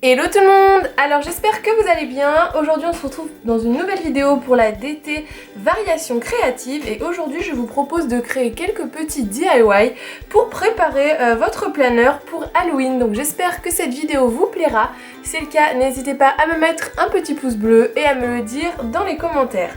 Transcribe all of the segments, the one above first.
Hello tout le monde! Alors j'espère que vous allez bien. Aujourd'hui on se retrouve dans une nouvelle vidéo pour la DT Variation Créative et aujourd'hui je vous propose de créer quelques petits DIY pour préparer votre planeur pour Halloween. Donc j'espère que cette vidéo vous plaira. Si c'est le cas, n'hésitez pas à me mettre un petit pouce bleu et à me le dire dans les commentaires.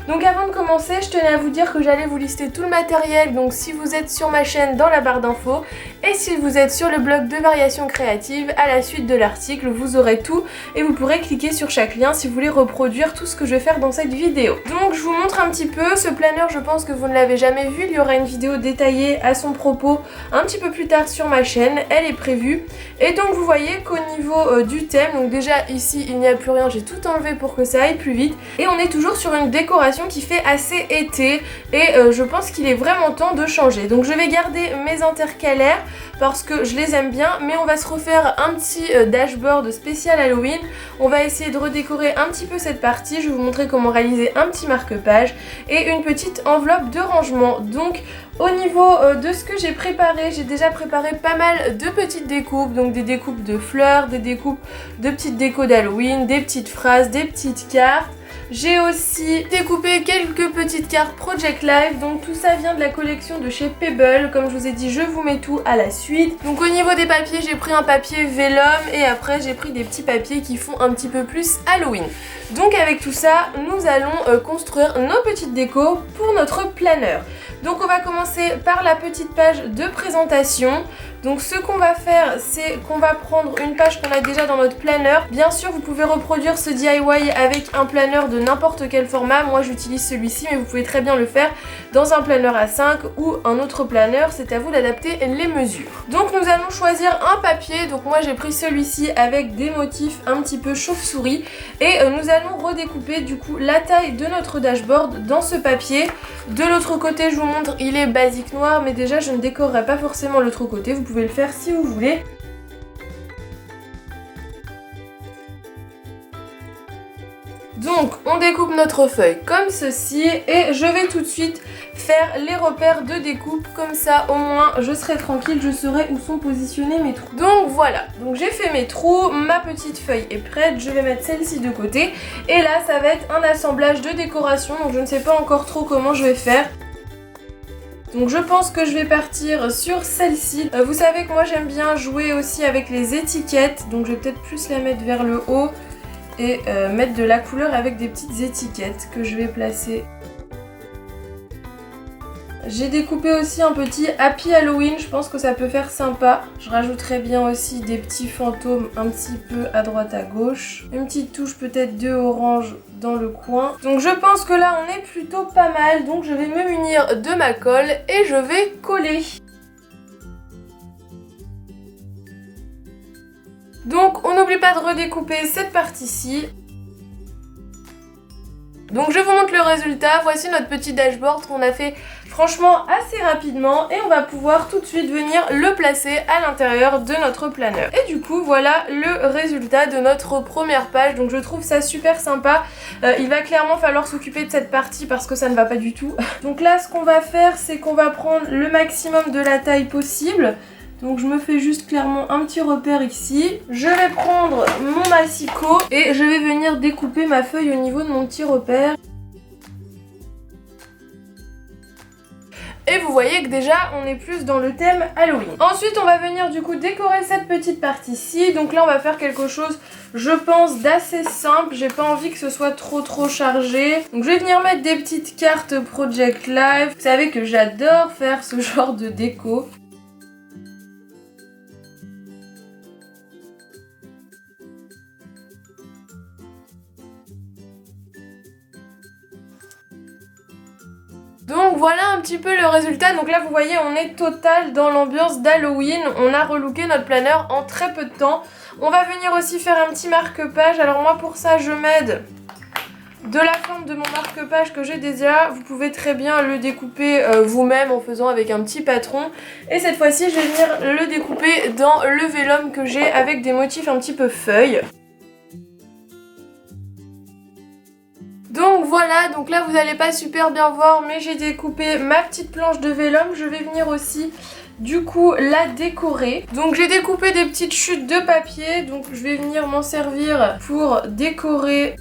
Donc avant de commencer, je tenais à vous dire que j'allais vous lister tout le matériel, donc si vous êtes sur ma chaîne dans la barre d'infos et si vous êtes sur le blog de Variation Créative, à la suite de l'article, vous aurez tout et vous pourrez cliquer sur chaque lien si vous voulez reproduire tout ce que je vais faire dans cette vidéo. Donc je vous montre un petit peu, ce planeur je pense que vous ne l'avez jamais vu, il y aura une vidéo détaillée à son propos un petit peu plus tard sur ma chaîne, elle est prévue. Et donc vous voyez qu'au niveau du thème, donc déjà ici il n'y a plus rien, j'ai tout enlevé pour que ça aille plus vite et on est toujours sur une décoration qui fait assez été et je pense qu'il est vraiment temps de changer. Donc je vais garder mes intercalaires parce que je les aime bien, mais on va se refaire un petit dashboard spécial Halloween. On va essayer de redécorer un petit peu cette partie, je vais vous montrer comment réaliser un petit marque-page et une petite enveloppe de rangement. Donc au niveau de ce que j'ai préparé, j'ai déjà préparé pas mal de petites découpes, donc des découpes de fleurs, des découpes de petites décos d'Halloween, des petites phrases, des petites cartes. J'ai aussi découpé quelques petites cartes Project Life, donc tout ça vient de la collection de chez Pebble. Comme je vous ai dit, je vous mets tout à la suite. Donc au niveau des papiers, j'ai pris un papier vélum et après j'ai pris des petits papiers qui font un petit peu plus Halloween. Donc avec tout ça, nous allons construire nos petites décos pour notre planeur. Donc on va commencer par la petite page de présentation. Donc ce qu'on va faire, c'est qu'on va prendre une page qu'on a déjà dans notre planeur. Bien sûr, vous pouvez reproduire ce DIY avec un planeur de n'importe quel format. Moi, j'utilise celui-ci, mais vous pouvez très bien le faire dans un planeur A5 ou un autre planeur. C'est à vous d'adapter les mesures. Donc nous allons choisir un papier. Donc moi, j'ai pris celui-ci avec des motifs un petit peu chauve-souris. Et nous allons redécouper du coup la taille de notre dashboard dans ce papier. De l'autre côté, je vous montre, il est basique noir, mais déjà, je ne décorerai pas forcément l'autre côté. Vous pouvez le faire si vous voulez. Donc on découpe notre feuille comme ceci et je vais tout de suite faire les repères de découpe, comme ça au moins je serai tranquille, je saurai où sont positionnés mes trous. Donc voilà, donc j'ai fait mes trous, ma petite feuille est prête, je vais mettre celle-ci de côté et là ça va être un assemblage de décoration, donc je ne sais pas encore trop comment je vais faire. Donc je pense que je vais partir sur celle-ci. Vous savez que moi j'aime bien jouer aussi avec les étiquettes, donc je vais peut-être plus la mettre vers le haut et mettre de la couleur avec des petites étiquettes que je vais placer. J'ai découpé aussi un petit Happy Halloween, je pense que ça peut faire sympa. Je rajouterai bien aussi des petits fantômes un petit peu à droite à gauche. Une petite touche peut-être de orange dans le coin. Donc je pense que là on est plutôt pas mal, donc je vais me munir de ma colle et je vais coller. Donc on n'oublie pas de redécouper cette partie-ci. Donc je vous montre le résultat, voici notre petit dashboard qu'on a fait franchement assez rapidement et on va pouvoir tout de suite venir le placer à l'intérieur de notre planeur. Et du coup voilà le résultat de notre première page, donc je trouve ça super sympa. Il va clairement falloir s'occuper de cette partie parce que ça ne va pas du tout. Donc là ce qu'on va faire, c'est qu'on va prendre le maximum de la taille possible. Donc je me fais juste clairement un petit repère ici. Je vais prendre mon massicot et je vais venir découper ma feuille au niveau de mon petit repère. Et vous voyez que déjà on est plus dans le thème Halloween. Ensuite on va venir du coup décorer cette petite partie-ci. Donc là on va faire quelque chose, je pense, d'assez simple. J'ai pas envie que ce soit trop chargé. Donc je vais venir mettre des petites cartes Project Life. Vous savez que j'adore faire ce genre de déco. Donc voilà un petit peu le résultat. Donc là vous voyez on est total dans l'ambiance d'Halloween. On a relooké notre planeur en très peu de temps. On va venir aussi faire un petit marque-page. Alors moi pour ça je m'aide de la forme de mon marque-page que j'ai déjà. Vous pouvez très bien le découper vous-même en faisant avec un petit patron. Et cette fois-ci je vais venir le découper dans le vélum que j'ai avec des motifs un petit peu feuilles. Donc voilà, donc là vous allez pas super bien voir, mais j'ai découpé ma petite planche de vélum. Je vais venir aussi du coup la décorer. Donc j'ai découpé des petites chutes de papier, donc je vais venir m'en servir pour décorer.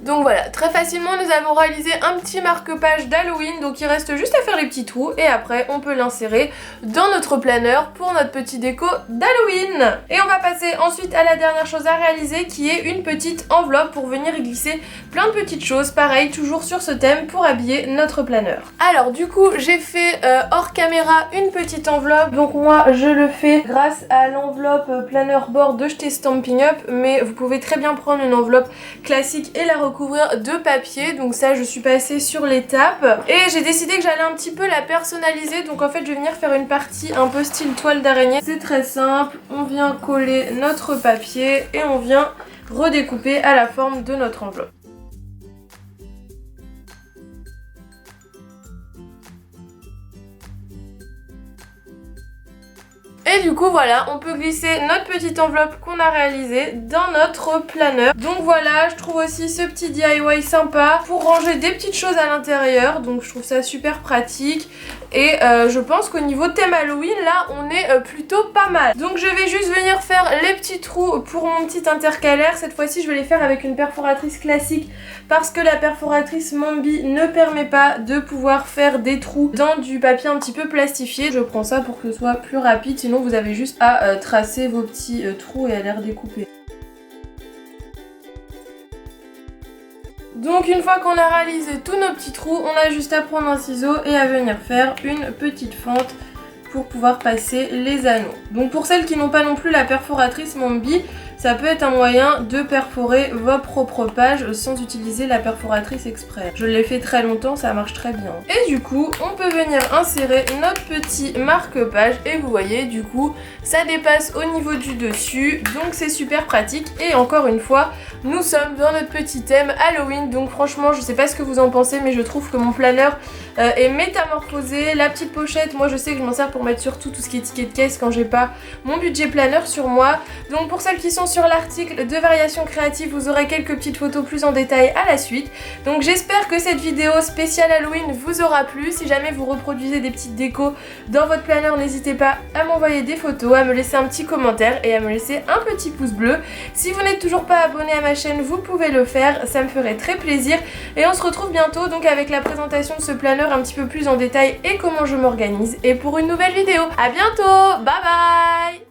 Donc voilà, très facilement nous avons réalisé un petit marque-page d'Halloween, donc il reste juste à faire les petits trous et après on peut l'insérer dans notre planeur pour notre petit déco d'Halloween. Et on va passer ensuite à la dernière chose à réaliser qui est une petite enveloppe pour venir y glisser plein de petites choses, pareil toujours sur ce thème pour habiller notre planeur. Alors du coup j'ai fait hors caméra une petite enveloppe, donc moi je le fais grâce à l'enveloppe planeur board de chez Stampin' Up, mais vous pouvez très bien prendre une enveloppe classique et la recouvrir de papier. Donc ça je suis passée sur l'étape et j'ai décidé que j'allais un petit peu la personnaliser, donc en fait je vais venir faire une partie un peu style toile d'araignée. C'est très simple, on vient coller notre papier et on vient redécouper à la forme de notre enveloppe. Et du coup voilà, on peut glisser notre petite enveloppe qu'on a réalisée dans notre planeur. Donc voilà, je trouve aussi ce petit DIY sympa pour ranger des petites choses à l'intérieur. Donc je trouve ça super pratique. Et je pense qu'au niveau thème Halloween, là, on est plutôt pas mal. Donc je vais juste venir faire les petits trous pour mon petit intercalaire. Cette fois-ci, je vais les faire avec une perforatrice classique parce que la perforatrice Mambi ne permet pas de pouvoir faire des trous dans du papier un petit peu plastifié. Je prends ça pour que ce soit plus rapide, sinon vous avez juste à tracer vos petits trous et à les redécouper. Donc une fois qu'on a réalisé tous nos petits trous, on a juste à prendre un ciseau et à venir faire une petite fente pour pouvoir passer les anneaux. Donc pour celles qui n'ont pas non plus la perforatrice Mambi, ça peut être un moyen de perforer vos propres pages sans utiliser la perforatrice exprès. Je l'ai fait très longtemps, ça marche très bien. Et du coup, on peut venir insérer notre petit marque-page et vous voyez, du coup, ça dépasse au niveau du dessus, donc c'est super pratique. Et encore une fois, nous sommes dans notre petit thème Halloween, donc franchement, je sais pas ce que vous en pensez, mais je trouve que mon planeur est métamorphosé. La petite pochette, moi je sais que je m'en sers pour mettre surtout tout ce qui est ticket de caisse quand j'ai pas mon budget planeur sur moi. Donc pour celles qui sont sur l'article de Variations Créatives, vous aurez quelques petites photos plus en détail à la suite. Donc j'espère que cette vidéo spéciale Halloween vous aura plu. Si jamais vous reproduisez des petites décos dans votre planeur, n'hésitez pas à m'envoyer des photos, à me laisser un petit commentaire et à me laisser un petit pouce bleu. Si vous n'êtes toujours pas abonné à ma chaîne, vous pouvez le faire, ça me ferait très plaisir. Et on se retrouve bientôt donc avec la présentation de ce planeur un petit peu plus en détail et comment je m'organise et pour une nouvelle vidéo. À bientôt, bye bye.